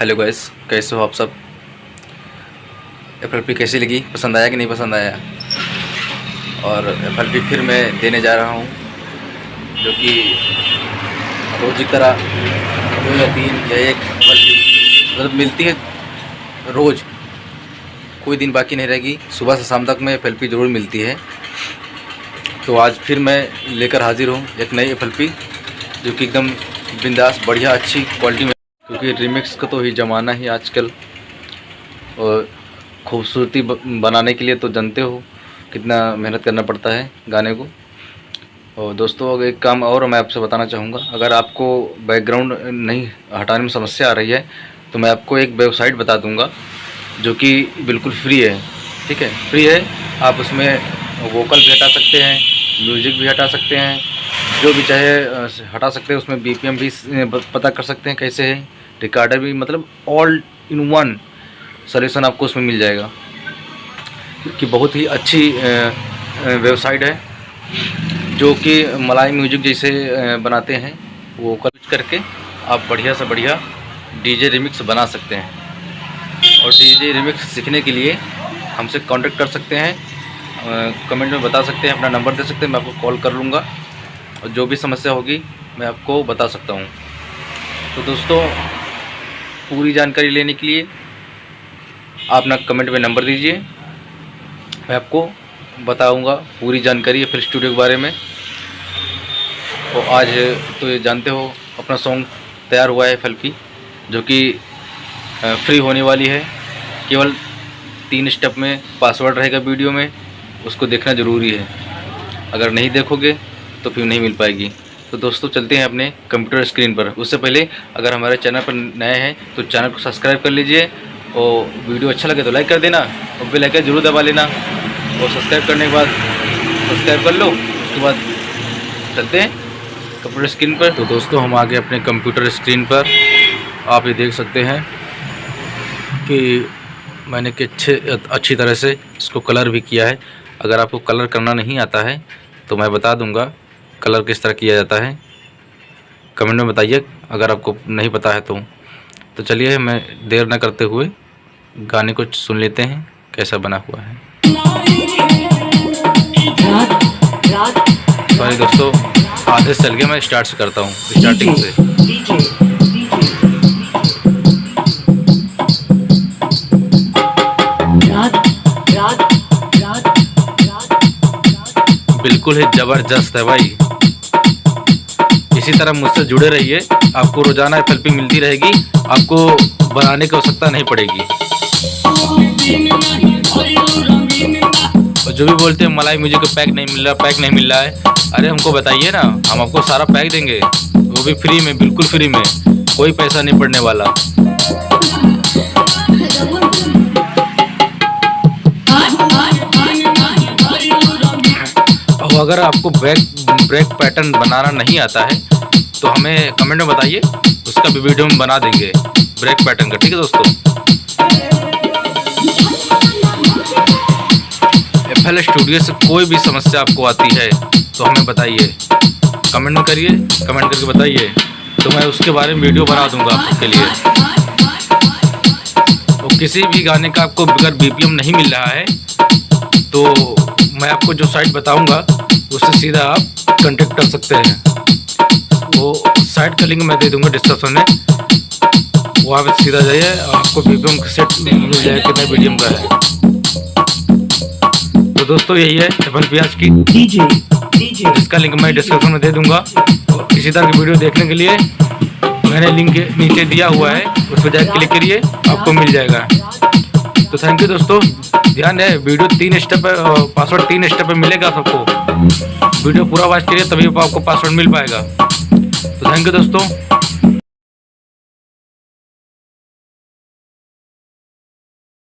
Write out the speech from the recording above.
Hello guys, कैसे हो आप सब। FLP कैसी लगी, पसंद आया कि नहीं पसंद आया। और FLP फिर मैं देने जा रहा हूँ, जो कि रोज़ की तरह 2 या 3 या 1 FLP मतलब मिलती है रोज़, कोई दिन बाकी नहीं रहेगी। सुबह से शाम तक में FLP ज़रूर मिलती है। तो आज फिर मैं लेकर हाजिर हूँ एक नई FLP, जो कि एकदम बिंदास बढ़िया अच्छी क्वालिटी में, क्योंकि रिमिक्स का तो ही ज़माना ही आजकल। और खूबसूरती बनाने के लिए तो जानते हो कितना मेहनत करना पड़ता है गाने को। और दोस्तों, अगर एक काम और मैं आपसे बताना चाहूँगा, अगर आपको बैकग्राउंड नहीं हटाने में समस्या आ रही है तो मैं आपको एक वेबसाइट बता दूँगा जो कि बिल्कुल फ्री है। ठीक है, फ्री है। आप उसमें वोकल भी हटा सकते हैं, म्यूज़िक भी हटा सकते हैं, जो भी चाहे हटा सकते हैं। उसमें BPM भी पता कर सकते हैं कैसे है, रिकॉर्डर भी, मतलब ऑल इन वन सॉल्यूशन आपको उसमें मिल जाएगा। कि बहुत ही अच्छी वेबसाइट है, जो कि मलाई म्यूजिक जैसे बनाते हैं। वो यूज करके आप बढ़िया से बढ़िया DJ रिमिक्स बना सकते हैं। और DJ रिमिक्स सीखने के लिए हमसे कांटेक्ट कर सकते हैं, कमेंट में बता सकते हैं, अपना नंबर दे सकते हैं, मैं आपको कॉल कर लूँगा और जो भी समस्या होगी मैं आपको बता सकता हूँ। तो दोस्तों, पूरी जानकारी लेने के लिए आप ना कमेंट में नंबर दीजिए, मैं आपको बताऊंगा पूरी जानकारी फिर स्टूडियो के बारे में। और आज तो ये जानते हो अपना सॉन्ग तैयार हुआ है FLP, जो कि फ्री होने वाली है। केवल 3 स्टेप में पासवर्ड रहेगा वीडियो में, उसको देखना ज़रूरी है। अगर नहीं देखोगे तो फिर नहीं मिल पाएगी। तो दोस्तों, चलते हैं अपने कंप्यूटर स्क्रीन पर। उससे पहले अगर हमारे चैनल पर नए हैं तो चैनल को सब्सक्राइब कर लीजिए, और वीडियो अच्छा लगे तो लाइक कर देना, और बेल आइकन जरूर दबा लेना। और सब्सक्राइब करने के बाद सब्सक्राइब कर लो, उसके बाद चलते हैं कंप्यूटर स्क्रीन पर। तो दोस्तों, हम आ गए अपने कंप्यूटर स्क्रीन पर। आप ये देख सकते हैं कि मैंने कि अच्छी तरह से इसको कलर भी किया है। अगर आपको कलर करना नहीं आता है तो मैं बता दूंगा कलर किस तरह किया जाता है। कमेंट में बताइए अगर आपको नहीं पता है तो चलिए, मैं देर न करते हुए गाने को सुन लेते हैं कैसा बना हुआ है। सॉरी दोस्तों, आधे से चल गया, मैं स्टार्ट से करता हूँ, स्टार्टिंग से। बिल्कुल ही ज़बरदस्त है भाई। इसी तरह मुझसे जुड़े रहिए, आपको रोज़ाना FLP मिलती रहेगी, आपको बनाने की आवश्यकता नहीं पड़ेगी। और जो भी बोलते हैं मलाई म्यूजिक का पैक नहीं मिल रहा है, अरे हमको बताइए ना, हम आपको सारा पैक देंगे, वो भी फ्री में, बिल्कुल फ्री में, कोई पैसा नहीं पड़ने वाला। और अगर आपको ब्रेक पैटर्न बनाना नहीं आता है तो हमें कमेंट में बताइए, उसका भी वीडियो हम बना देंगे ब्रेक पैटर्न का। ठीक है दोस्तों, FL स्टूडियो से कोई भी समस्या आपको आती है तो हमें बताइए, कमेंट में करिए, कमेंट करके बताइए, तो मैं उसके बारे में वीडियो बना दूंगा आपके लिए। और किसी भी गाने का आपको अगर BPM नहीं मिल रहा है तो मैं आपको जो साइट बताऊंगा उससे सीधा आप कांटेक्ट कर सकते हैं। वो साइट का लिंक मैं दे दूंगा डिस्क्रिप्शन में, वहाँ पे सीधा जाइए, आपको BPM सेट मिल जाएगा कितना BPM का है। तो दोस्तों, यही है FLP आज की, जिसका लिंक मैं डिस्क्रिप्शन में दे दूंगा। और इसी तरह की वीडियो देखने के लिए मैंने लिंक नीचे दिया हुआ है, उस पर जाकर क्लिक करिए, आपको मिल जाएगा। तो थैंक यू दोस्तों, ध्यान है वीडियो 3 स्टेप पासवर्ड 3 स्टेप पे मिलेगा सबको। वीडियो पूरा वॉच करिए तभी आपको पासवर्ड मिल पाएगा। तो थैंक यू दोस्तों।